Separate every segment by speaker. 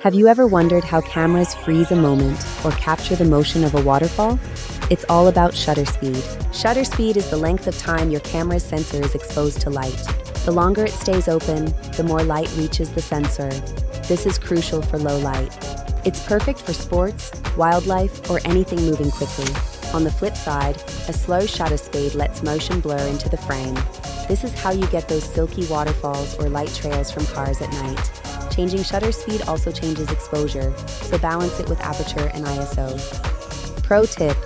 Speaker 1: Have you ever wondered how cameras freeze a moment or capture the motion of a waterfall? It's all about shutter speed. Shutter speed is the length of time your camera's sensor is exposed to light. The longer it stays open, the more light reaches the sensor. This is crucial for low light. It's perfect for sports, wildlife, or anything moving quickly. On the flip side, a slow shutter speed lets motion blur into the frame. This is how you get those silky waterfalls or light trails from cars at night. Changing shutter speed also changes exposure, so balance it with aperture and ISO. Pro tip: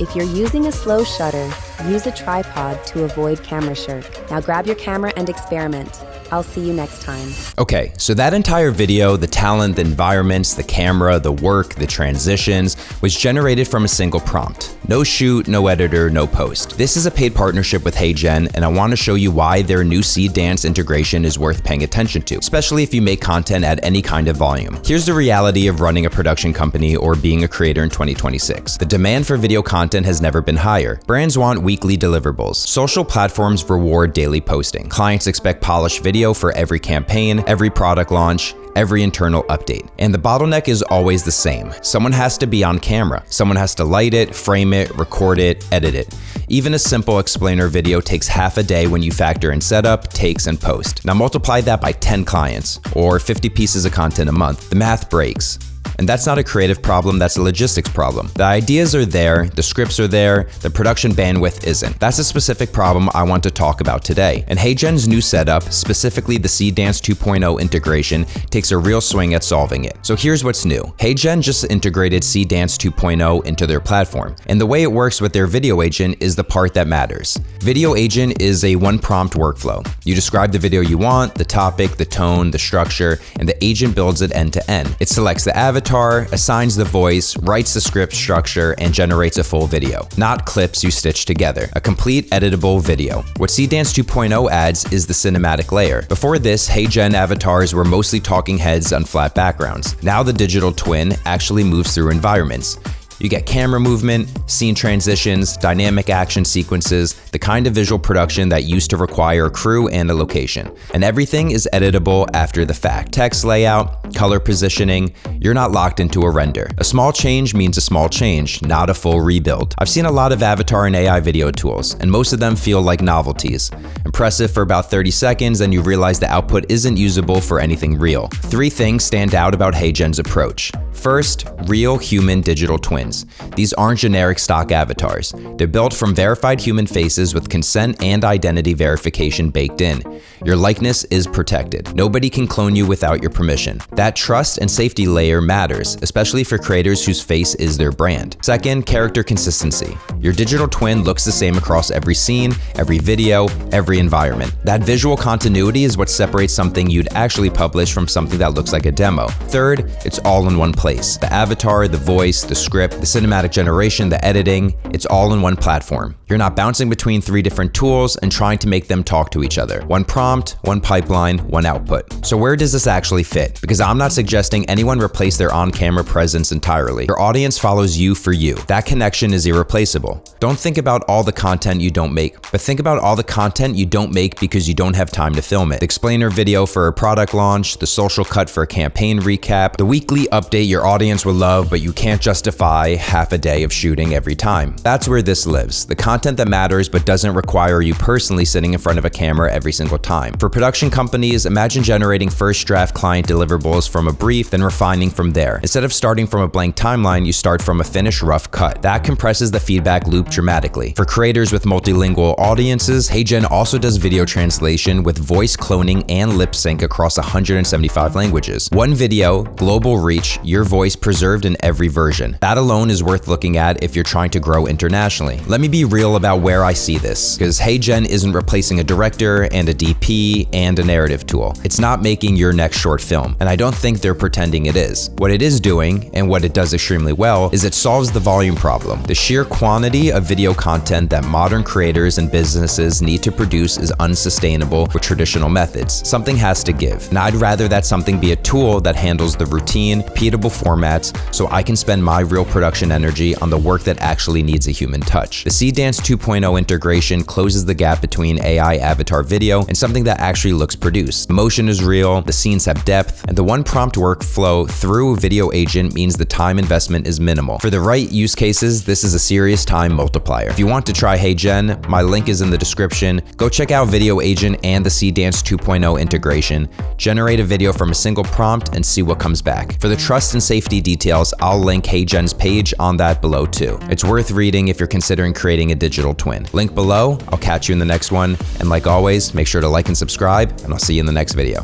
Speaker 1: if you're using a slow shutter, use a tripod to avoid camera shirk. Now grab your camera and experiment. I'll see you next time.
Speaker 2: Okay, so that entire video, the talent, the environments, the camera, the work, the transitions, was generated from a single prompt. No shoot, no editor, no post. This is a paid partnership with HeyGen, and I want to show you why their new Seedance integration is worth paying attention to, especially if you make content at any kind of volume. Here's the reality of running a production company or being a creator in 2026. The demand for video content has never been higher. Brands want weekly deliverables. Social platforms reward daily posting. Clients expect polished video for every campaign, every product launch, every internal update. And the bottleneck is always the same. Someone has to be on camera. Someone has to light it, frame it, record it, edit it. Even a simple explainer video takes half a day when you factor in setup, takes, and post. Now multiply that by 10 clients, or 50 pieces of content a month. The math breaks. And that's not a creative problem, that's a logistics problem. The ideas are there, the scripts are there, the production bandwidth isn't. That's a specific problem I want to talk about today. And HeyGen's new setup, specifically the Seedance 2.0 integration, takes a real swing at solving it. So here's what's new. HeyGen just integrated Seedance 2.0 into their platform. And the way it works with their video agent is the part that matters. Video agent is a one-prompt workflow. You describe the video you want, the topic, the tone, the structure, and the agent builds it end to end. It selects the avatar, assigns the voice, writes the script structure, and generates a full video, not clips you stitch together. A complete editable video. What Seedance 2.0 adds is the cinematic layer. Before this, HeyGen avatars were mostly talking heads on flat backgrounds. Now the digital twin actually moves through environments. You get camera movement, scene transitions, dynamic action sequences, the kind of visual production that used to require a crew and a location. And everything is editable after the fact. Text layout, color positioning, you're not locked into a render. A small change means a small change, not a full rebuild. I've seen a lot of avatar and AI video tools, and most of them feel like novelties. Impressive for about 30 seconds, and you realize the output isn't usable for anything real. 3 things stand out about HeyGen's approach. First, real human digital twins. These aren't generic stock avatars. They're built from verified human faces with consent and identity verification baked in. Your likeness is protected. Nobody can clone you without your permission. That trust and safety layer matters, especially for creators whose face is their brand. Second, character consistency. Your digital twin looks the same across every scene, every video, every environment. That visual continuity is what separates something you'd actually publish from something that looks like a demo. Third, it's all in one place. The avatar, the voice, the script, the cinematic generation, the editing, it's all in one platform. You're not bouncing between 3 different tools and trying to make them talk to each other. One prompt, one pipeline, one output. So where does this actually fit? Because I'm not suggesting anyone replace their on-camera presence entirely. Your audience follows you for you. That connection is irreplaceable. Don't think about all the content you don't make, but think about all the content you don't make because you don't have time to film it. The explainer video for a product launch, the social cut for a campaign recap, the weekly update your audience will love, but you can't justify half a day of shooting every time. That's where this lives. The content that matters but doesn't require you personally sitting in front of a camera every single time. For production companies, imagine generating first draft client deliverables from a brief, then refining from there. Instead of starting from a blank timeline, you start from a finished rough cut. That compresses the feedback loop dramatically. For creators with multilingual audiences, HeyGen also does video translation with voice cloning and lip sync across 175 languages. One video, global reach, your voice preserved in every version. That alone is worth looking at if you're trying to grow internationally. Let me be real about where I see this, because HeyGen isn't replacing a director and a DP and a narrative tool. It's not making your next short film, and I don't think they're pretending it is. What it is doing, and what it does extremely well, is it solves the volume problem. The sheer quantity of video content that modern creators and businesses need to produce is unsustainable with traditional methods. Something has to give, and I'd rather that something be a tool that handles the routine, repeatable formats so I can spend my real production energy on the work that actually needs a human touch. The Seedance Seedance 2.0 integration closes the gap between AI avatar video and something that actually looks produced. The motion is real, the scenes have depth, and the one prompt workflow through Video Agent means the time investment is minimal. For the right use cases, this is a serious time multiplier. If you want to try HeyGen, my link is in the description. Go check out Video Agent and the Seedance 2.0 integration. Generate a video from a single prompt and see what comes back. For the trust and safety details, I'll link HeyGen's page on that below too. It's worth reading if you're considering creating a digital twin. Link below. I'll catch you in the next one. And like always, make sure to like and subscribe, and I'll see you in the next video.